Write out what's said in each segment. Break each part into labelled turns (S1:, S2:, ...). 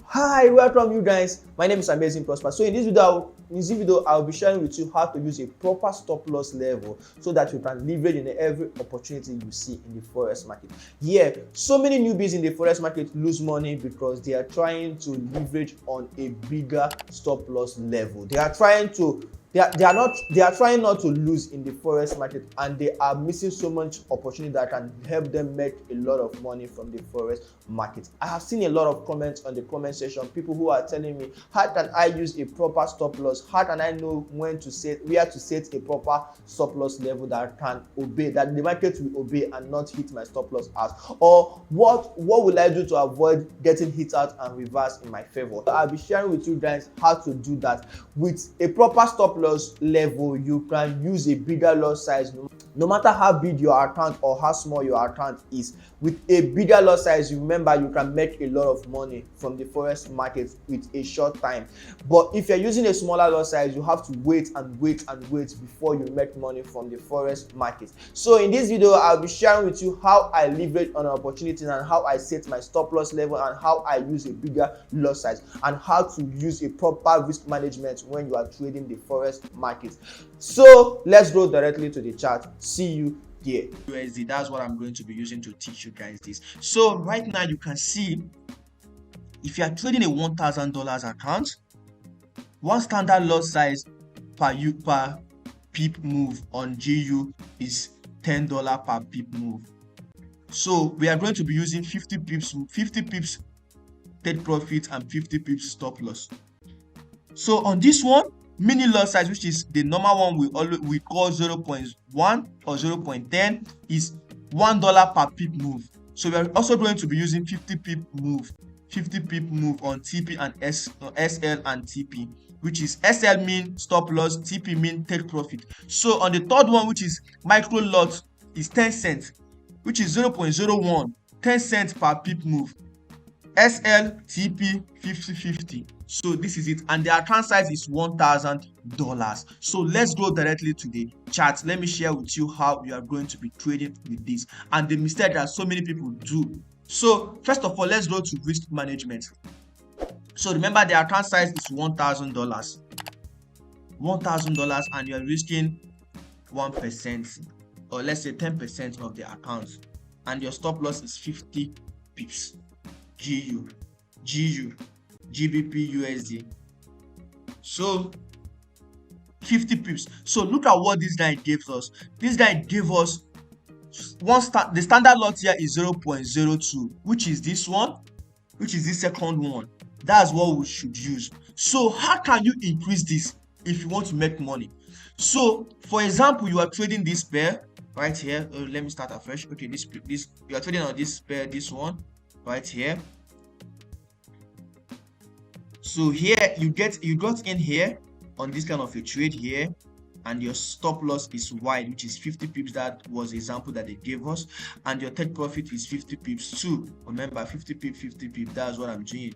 S1: Hi, welcome you guys. My name is Amazing Prosper. So in this video, I'll be sharing with you how to use a proper stop loss level so that you can leverage in every opportunity you see in the forex market. Yeah, so many newbies in the forex market lose money because they are trying to leverage on a bigger stop loss level. They are trying not to lose in the forex market, and they are missing so much opportunity that can help them make a lot of money from the forex market. I have seen a lot of comments on the comment section, people who are telling me, how can I use a proper stop loss? How can I know where to set a proper stop loss level that can obey, that the market will obey and not hit my stop loss out? Or what will I do to avoid getting hit out and reverse in my favor? So I'll be sharing with you guys how to do that. With a proper stop loss level, you can use a bigger lot size no matter how big your account or how small your account is. With a bigger lot size, remember, you can make a lot of money from the forex market with a short time. But if you're using a smaller lot size, you have to wait before you make money from the forex market. So in this video, I'll be sharing with you how I leverage on opportunities and how I set my stop loss level and how I use a bigger lot size and how to use a proper risk management when you are trading the forex market. So let's go directly to the chart. See you there.
S2: USD, that's what I'm going to be using to teach you guys this. So right now you can see, if you are trading a $1,000 account, one standard lot size per pip move on GU is $10 per pip move. So we are going to be using 50 pips take profit and 50 pips stop loss. So on this one, mini lot size, which is the normal one we call 0.1 or 0.10, is $1 per pip move. So we are also going to be using 50 pip move on TP and SL and TP, which is SL mean stop loss, TP mean take profit. So on the third one, which is micro lot, is 10 cents, which is 0.01, 10 cents per pip move. SL, TP, 50-50. So this is it, and the account size is $1,000. So let's go directly to the chart. Let me share with you how you are going to be trading with this and the mistake that so many people do. So first of all, let's go to risk management. So remember, the account size is $1,000, and you're risking 1%, or let's say 10% of the account, and your stop loss is 50 pips. GU, GBP, USD. So 50 pips. So look at what this guy gave us. This guy gave us the standard lot here is 0.02, which is this one, which is the second one. That's what we should use. So how can you increase this if you want to make money? So for example, you are trading this pair right here. Let me start afresh. Okay, this you are trading on this pair, this one right here. So here you got in here on this kind of a trade here, and your stop loss is wide, which is 50 pips. That was the example that they gave us, and your take profit is 50 pips too. Remember, 50 pips, 50 pips. That's what I'm doing.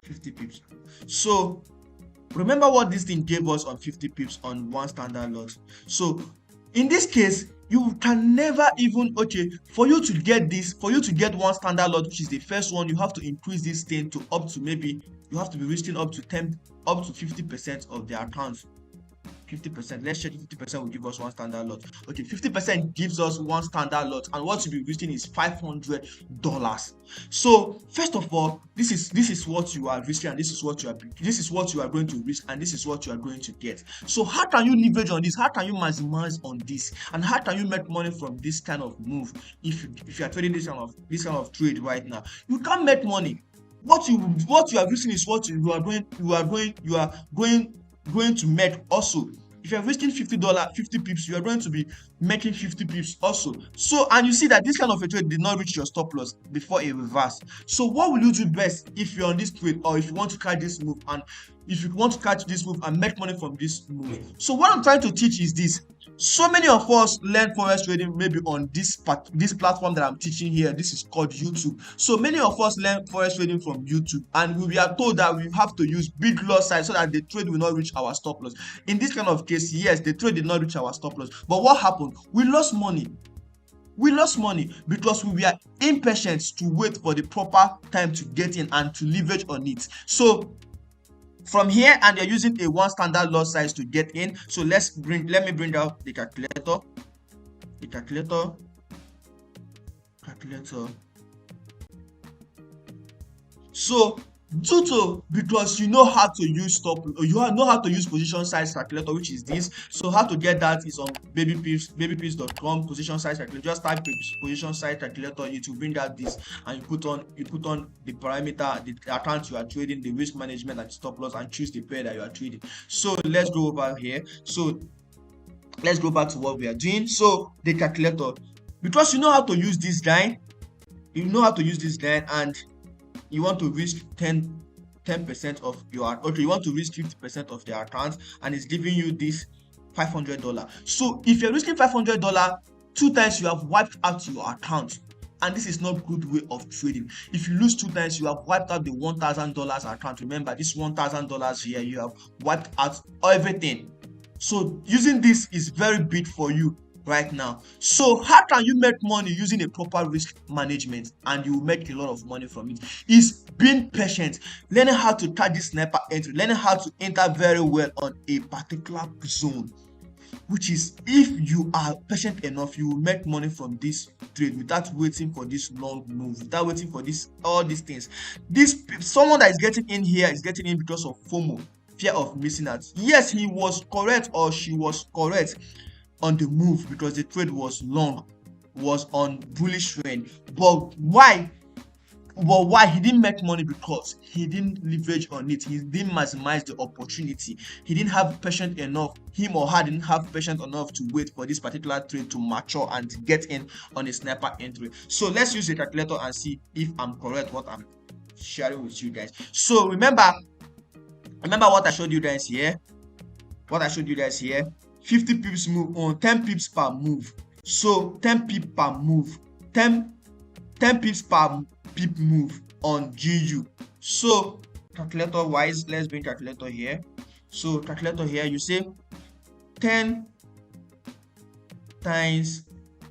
S2: 50 pips. So remember what this thing gave us on 50 pips on one standard lot. So in this case, you can never even, for you to get one standard lot, which is the first one, you have to increase this thing to up to, maybe you have to be risking up to 50% of the account. 50%, let's check. 50% will give us one standard lot. 50% gives us one standard lot, and what you'll be risking is $500. So first of all, this is what you are risking, and this is what you are going to risk, and this is what you are going to get. So how can you leverage on this? How can you maximize on this? And how can you make money from this kind of move? If you are trading this kind of trade right now, you can't make money. What you are risking is what you are going to make also. If you're risking $50, 50 pips, you are going to be making 50 pips also. So, and you see that this kind of a trade did not reach your stop loss before a reverse. So what will you do best if you're on this trade, or if you want to catch this move, and make money from this move? So what I'm trying to teach is this. So many of us learn forex trading maybe on this platform that I'm teaching here. This is called YouTube. So many of us learn forex trading from YouTube, and we are told that we have to use big lot size so that the trade will not reach our stop loss. In this kind of case, yes, the trade did not reach our stop loss, but what happened? We lost money. We lost money because we were impatient to wait for the proper time to get in and to leverage on it. So from here, and you're using a one standard lot size to get in. So let me bring out the calculator. So because you know how to use know how to use position size calculator, which is this. So how to get that is on babypips.com position size calculator. Just type position size calculator, it will bring out this, and you put on the parameter, the account you are trading, the risk management and stop loss, and choose the pair that you are trading. So let's go over here. So let's go back to what we are doing. So the calculator, because you know how to use this line, and you want to risk 10% of your, okay, you want to risk 50% of their account, and it's giving you this $500. So if you're risking $500 two times, you have wiped out your account, and this is not good way of trading. If you lose two times, you have wiped out the $1,000 account. Remember, this $1,000 here, you have wiped out everything. So using this is very big for you right now. So how can you make money using a proper risk management, and you will make a lot of money from it? Is being patient, learning how to target sniper entry, learning how to enter very well on a particular zone, which is, if you are patient enough, you will make money from this trade without waiting for this long move, without waiting for all these things. Someone that is getting in here is getting in because of FOMO, fear of missing out. Yes, he was correct, or she was correct on the move, because the trade was long, was on bullish trend. But why he didn't make money? Because he didn't leverage on it. He didn't maximize the opportunity. He didn't have patience enough. Him or her didn't have patience enough to wait for this particular trade to mature and to get in on a sniper entry. So let's use the calculator and see if I'm correct what I'm sharing with you guys. So remember what I showed you guys here. 50 pips move on 10 pips per move. So 10 pips per move, 10 pips per pip move on GU. So calculator wise, let's bring calculator here. So calculator here, you say 10 times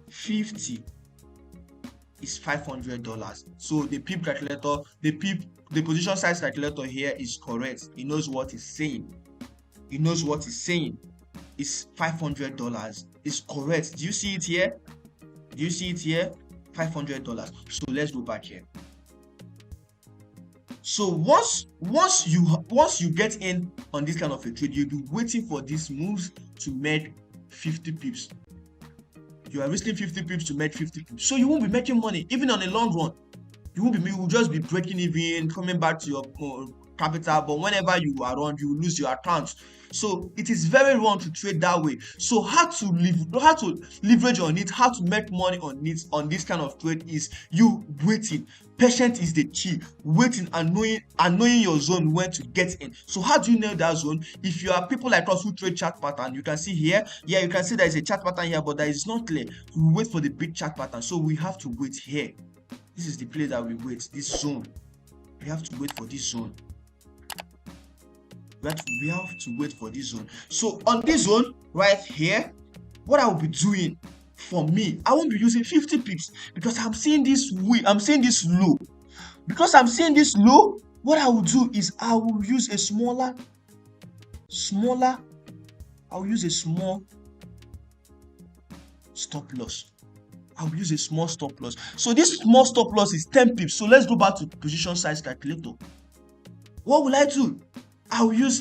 S2: 50 is $500. So the pip calculator, the position size calculator here is correct. It knows what it's saying. It's $500. It's correct. Do you see it here? $500. So let's go back here. So once you get in on this kind of a trade, you'll be waiting for these moves to make 50 pips. You are risking 50 pips to make 50 pips. So you won't be making money even on a long run. You will just be breaking even, coming back to your capital. But whenever you are on, you will lose your account. So it is very wrong to trade that way. So how to leverage on it, how to make money on it, on this kind of trade, is you waiting. Patience is the key. Waiting and knowing your zone, when to get in. So how do you know that zone? If you are people like us who trade chart pattern, you can see here. Yeah, you can see there is a chart pattern here, but that is not clear. We wait for the big chart pattern. So we have to wait here. This is the place that we wait. This zone. We have to wait for this zone. We have to wait for this zone. So on this zone right here, what I will be doing, for me, I won't be using 50 pips because I'm seeing this low. Because I'm seeing this low, what I will do is I will use a small stop loss. So this small stop loss is 10 pips. So let's go back to position size calculator. What will I do? I will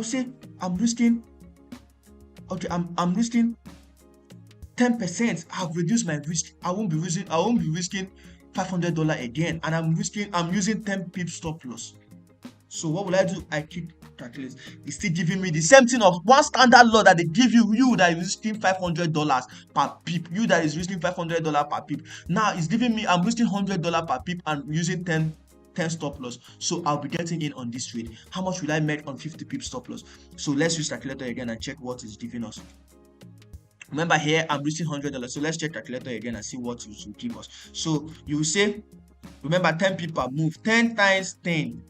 S2: say I'm risking 10%. I've reduced my risk. I won't be risking $500 again, and I'm using 10 pips stop loss. So what will I do? I keep calculating. It's still giving me the same thing of one standard lot that they give you that is risking $500 per pip. You that is risking $500 per pip. Now it's giving me, I'm risking $100 per pip and using 10 stop loss. So I'll be getting in on this trade. How much will I make on 50 pip stop loss? So let's use calculator again and check what it's giving us. Remember here I'm risking $100. So let's check calculator again and see what it will give us. So you will say, remember 10 pip per move. 10 times 10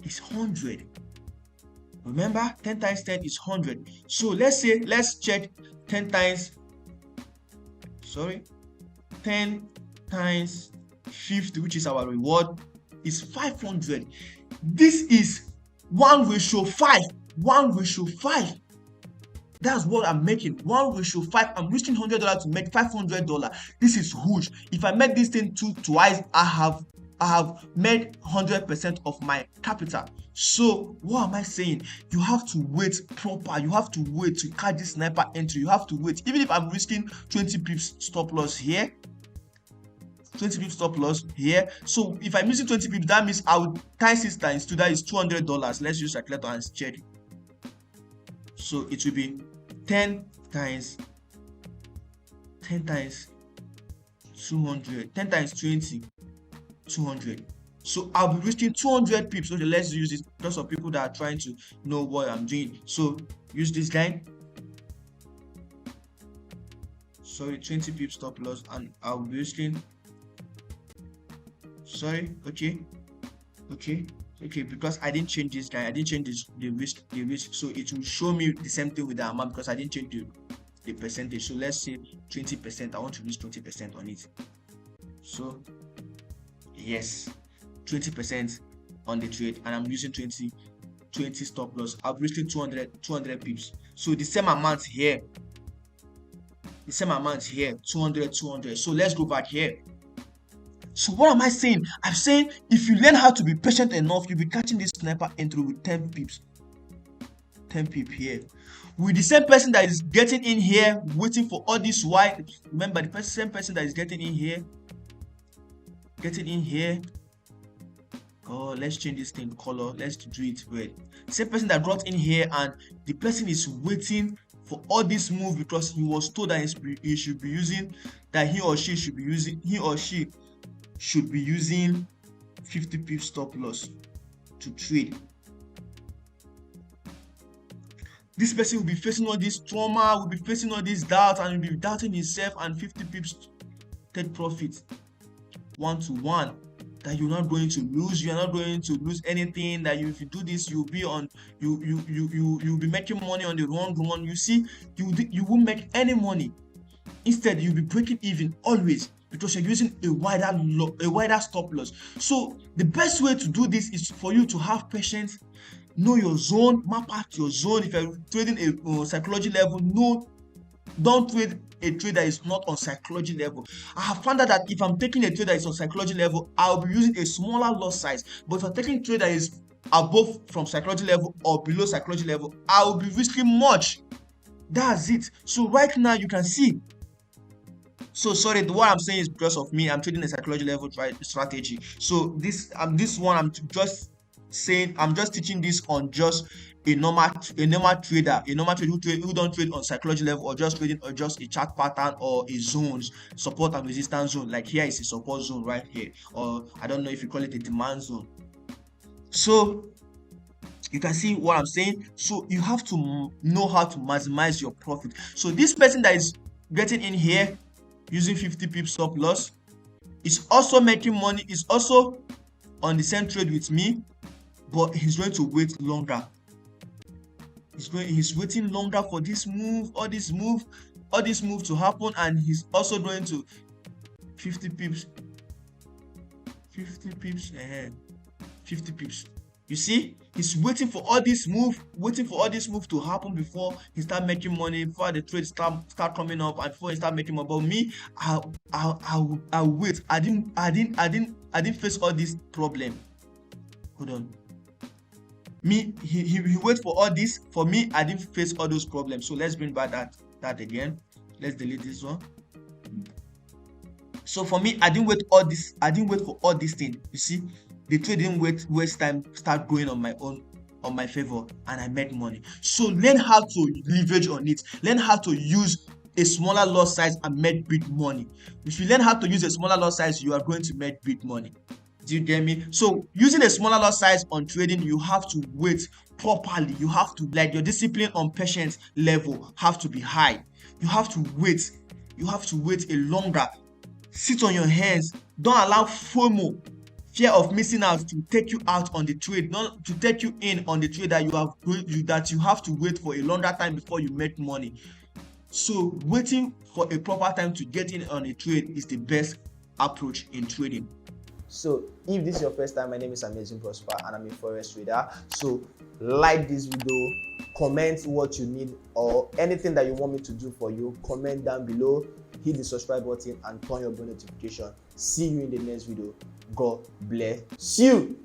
S2: is 100. Remember 10 times 10 is 100. So let's check 10 times 10 times 50, which is our reward, is 500. This is 1:5. 1:5. That's what I'm making. 1:5. I'm risking $100 to make $500. This is huge. If I make this thing twice, I have made 100% of my capital. So what am I saying? You have to wait proper. You have to wait to catch this sniper entry. You have to wait. Even if I'm risking 20 pips stop loss here, 20 pips stop loss here. So if I'm using 20 pips, that means I would times 6 times 2. That is $200. Let's use calculator and check. So it will be 10 times 200. 10 times 20, 200. So I'll be risking 200 pips. Okay, let's use it. Lots of people that are trying to know what I'm doing. So use this line. 20 pips stop loss, and I'll be risking. Okay, because I didn't change this guy, I didn't change the risk, so it will show me the same thing with the amount because I didn't change the percentage. So let's say 20%. I want to risk 20% on it. So yes, 20% on the trade, and I'm using 20 stop loss. I'll be risking 200 pips. So the same amount here, 200. So let's go back here. So what am I saying? I'm saying if you learn how to be patient enough, you'll be catching this sniper entry with 10 pips. 10 pip here. With the same person that is getting in here, waiting for all this while. Remember, the same person that is getting in here. Oh, let's change this thing color. Let's do it red. Same person that got in here, and the person is waiting for all this move because he was told that he should be using, that he or she should be using 50 pips stop loss to trade. This person will be facing all this trauma, will be facing all this doubt, and will be doubting himself, and 50 pips take profit 1-to-1. That you're not going to lose. You're not going to lose anything. That if you do this, you'll be on. You'll be making money on the wrong run. You see, you won't make any money. Instead, you'll be breaking even always, because you're using a wider stop loss. So the best way to do this is for you to have patience, know your zone, map out your zone. If you're trading a psychology level, don't trade a trade that is not on psychology level. I have found out that if I'm taking a trade that is on psychology level, I'll be using a smaller lot size. But if I'm taking a trade that is above from psychology level or below psychology level, I will be risking much. That's it. So right now you can see. So sorry, what I'm saying is because of me, I'm trading a psychology level strategy. So this one I'm just saying, I'm just teaching this on just a normal trader who don't trade on psychology level, or just trading or just a chart pattern or a zones, support and resistance zone. Like here is a support zone right here, or I don't know if you call it a demand zone. So you can see what I'm saying. So you have to know how to maximize your profit. So this person that is getting in here using 50 pips stop loss is also making money, is also on the same trade with me, but he's going to wait longer. He's waiting longer for this move, all this move to happen, and he's also going to 50 pips. You see, he's waiting for all this move to happen before he start making money, before the trade start coming up, and before he start making money. But me, I'll wait. I didn't face all this problem. Hold on. Me, he wait for all this. For me, I didn't face all those problems. So let's bring back that again. Let's delete this one. So for me, I didn't wait for all this thing. You see, the trade didn't waste time, start going on my favor, and I made money. So learn how to leverage on it. Learn how to use a smaller lot size and make big money. If you learn how to use a smaller lot size, you are going to make big money. Do you get me? So using a smaller lot size on trading, you have to wait properly. You have to, like, your discipline on patience level have to be high. You have to wait. You have to wait a longer. Sit on your hands. Don't allow FOMO, fear of missing out, to take you out on the trade, not to take you in on the trade that you have to wait for a longer time before you make money. So waiting for a proper time to get in on a trade is the best approach in trading.
S1: So if this is your first time, my name is Amazing Prosper and I'm a forex trader. So like this video, comment what you need or anything that you want me to do for you. Comment down below, hit the subscribe button and turn your bell notification. See you in the next video. God bless you.